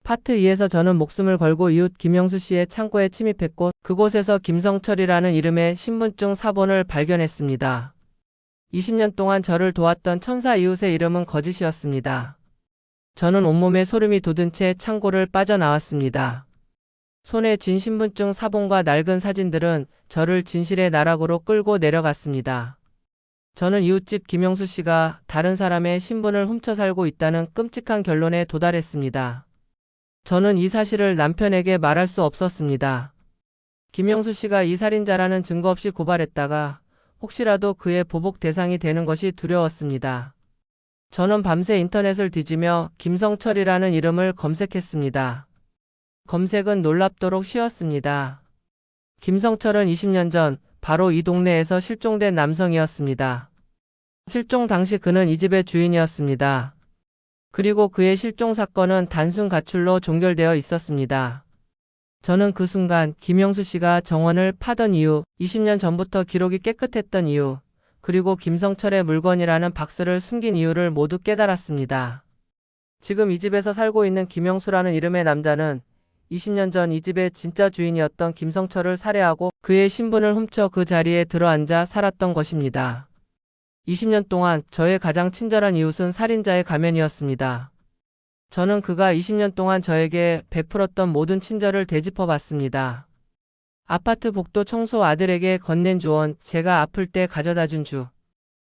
파트 2에서 저는 목숨을 걸고 이웃 김영수 씨의 창고에 침입했고 그곳에서 김성철이라는 이름의 신분증 사본을 발견했습니다. 20년 동안 저를 도왔던 천사 이웃의 이름은 거짓이었습니다. 저는 온몸에 소름이 돋은 채 창고를 빠져나왔습니다. 손에 쥔 신분증 사본과 낡은 사진들은 저를 진실의 나락으로 끌고 내려갔습니다. 저는 이웃집 김영수 씨가 다른 사람의 신분을 훔쳐 살고 있다는 끔찍한 결론에 도달했습니다. 저는 이 사실을 남편에게 말할 수 없었습니다. 김영수 씨가 이 살인자라는 증거 없이 고발했다가 혹시라도 그의 보복 대상이 되는 것이 두려웠습니다. 저는 밤새 인터넷을 뒤지며 김성철이라는 이름을 검색했습니다. 검색은 놀랍도록 쉬웠습니다. 김성철은 20년 전 바로 이 동네에서 실종된 남성이었습니다. 실종 당시 그는 이 집의 주인이었습니다. 그리고 그의 실종 사건은 단순 가출로 종결되어 있었습니다. 저는 그 순간 김영수 씨가 정원을 파던 이유, 20년 전부터 기록이 깨끗했던 이유, 그리고 김성철의 물건이라는 박스를 숨긴 이유를 모두 깨달았습니다. 지금 이 집에서 살고 있는 김영수라는 이름의 남자는 20년 전 이 집의 진짜 주인이었던 김성철을 살해하고 그의 신분을 훔쳐 그 자리에 들어앉아 살았던 것입니다. 20년 동안 저의 가장 친절한 이웃은 살인자의 가면이었습니다. 저는 그가 20년 동안 저에게 베풀었던 모든 친절을 되짚어 봤습니다. 아파트 복도 청소 아들에게 건넨 조언, 제가 아플 때 가져다 준 주.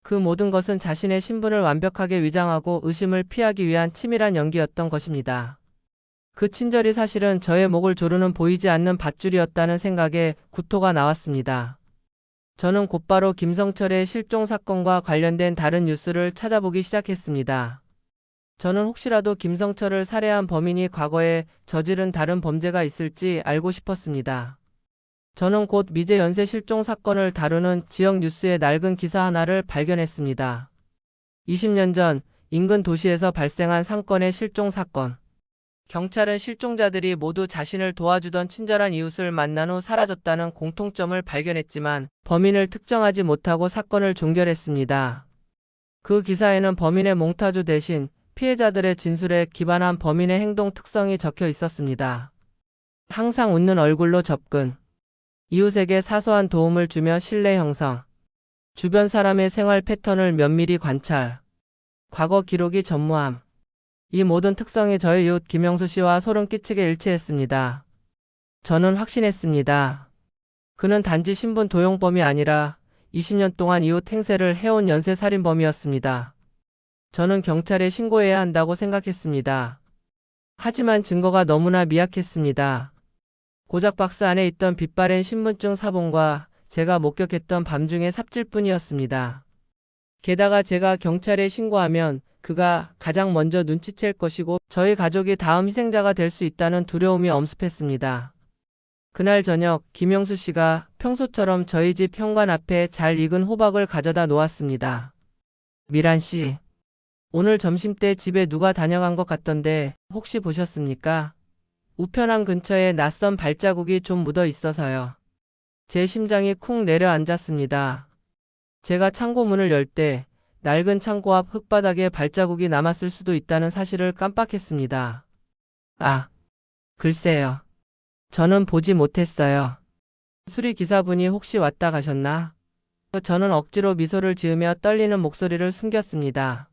그 모든 것은 자신의 신분을 완벽하게 위장하고 의심을 피하기 위한 치밀한 연기였던 것입니다. 그 친절이 사실은 저의 목을 조르는 보이지 않는 밧줄이었다는 생각에 구토가 나왔습니다. 저는 곧바로 김성철의 실종 사건과 관련된 다른 뉴스를 찾아보기 시작했습니다. 저는 혹시라도 김성철을 살해한 범인이 과거에 저지른 다른 범죄가 있을지 알고 싶었습니다. 저는 곧 미제 연쇄 실종 사건을 다루는 지역 뉴스의 낡은 기사 하나를 발견했습니다. 20년 전 인근 도시에서 발생한 3건의 실종 사건. 경찰은 실종자들이 모두 자신을 도와주던 친절한 이웃을 만난 후 사라졌다는 공통점을 발견했지만 범인을 특정하지 못하고 사건을 종결했습니다. 그 기사에는 범인의 몽타주 대신 피해자들의 진술에 기반한 범인의 행동 특성이 적혀 있었습니다. 항상 웃는 얼굴로 접근, 이웃에게 사소한 도움을 주며 신뢰 형성, 주변 사람의 생활 패턴을 면밀히 관찰, 과거 기록이 전무함. 이 모든 특성이 저의 이웃 김영수 씨와 소름 끼치게 일치했습니다. 저는 확신했습니다. 그는 단지 신분 도용범이 아니라 20년 동안 이웃 행세를 해온 연쇄살인범이었습니다. 저는 경찰에 신고해야 한다고 생각했습니다. 하지만 증거가 너무나 미약했습니다. 고작 박스 안에 있던 빛바랜 신분증 사본과 제가 목격했던 밤중의 삽질뿐이었습니다. 게다가 제가 경찰에 신고하면 그가 가장 먼저 눈치챌 것이고 저희 가족이 다음 희생자가 될 수 있다는 두려움이 엄습했습니다. 그날 저녁 김영수 씨가 평소처럼 저희 집 현관 앞에 잘 익은 호박을 가져다 놓았습니다. 미란 씨, 오늘 점심때 집에 누가 다녀간 것 같던데 혹시 보셨습니까? 우편함 근처에 낯선 발자국이 좀 묻어 있어서요. 제 심장이 쿵 내려앉았습니다. 제가 창고 문을 열 때 낡은 창고 앞 흙바닥에 발자국이 남았을 수도 있다는 사실을 깜빡했습니다. 아, 글쎄요. 저는 보지 못했어요. 수리기사분이 혹시 왔다 가셨나? 저는 억지로 미소를 지으며 떨리는 목소리를 숨겼습니다.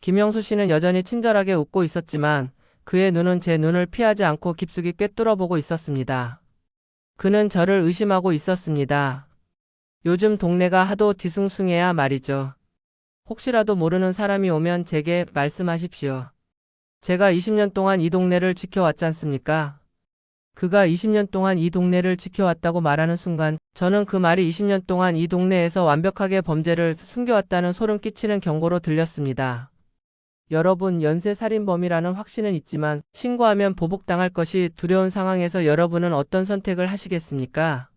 김영수 씨는 여전히 친절하게 웃고 있었지만 그의 눈은 제 눈을 피하지 않고 깊숙이 꿰뚫어보고 있었습니다. 그는 저를 의심하고 있었습니다. 요즘 동네가 하도 뒤숭숭해야 말이죠. 혹시라도 모르는 사람이 오면 제게 말씀하십시오. 제가 20년 동안 이 동네를 지켜왔잖습니까? 그가 20년 동안 이 동네를 지켜왔다고 말하는 순간 저는 그 말이 20년 동안 이 동네에서 완벽하게 범죄를 숨겨왔다는 소름 끼치는 경고로 들렸습니다. 여러분, 연쇄살인범이라는 확신은 있지만 신고하면 보복당할 것이 두려운 상황에서 여러분은 어떤 선택을 하시겠습니까?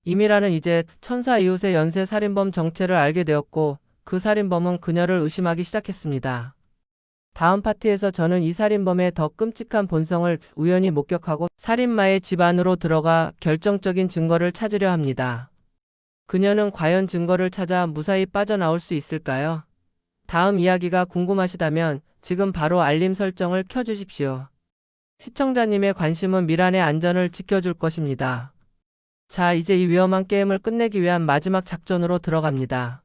이미라는 이제 천사 이웃의 연쇄살인범 정체를 알게 되었고 그 살인범은 그녀를 의심하기 시작했습니다. 다음 파트에서 저는 이 살인범의 더 끔찍한 본성을 우연히 목격하고 살인마의 집 안으로 들어가 결정적인 증거를 찾으려 합니다. 그녀는 과연 증거를 찾아 무사히 빠져나올 수 있을까요? 다음 이야기가 궁금하시다면 지금 바로 알림 설정을 켜주십시오. 시청자님의 관심은 미란의 안전을 지켜줄 것입니다. 자, 이제 이 위험한 게임을 끝내기 위한 마지막 작전으로 들어갑니다.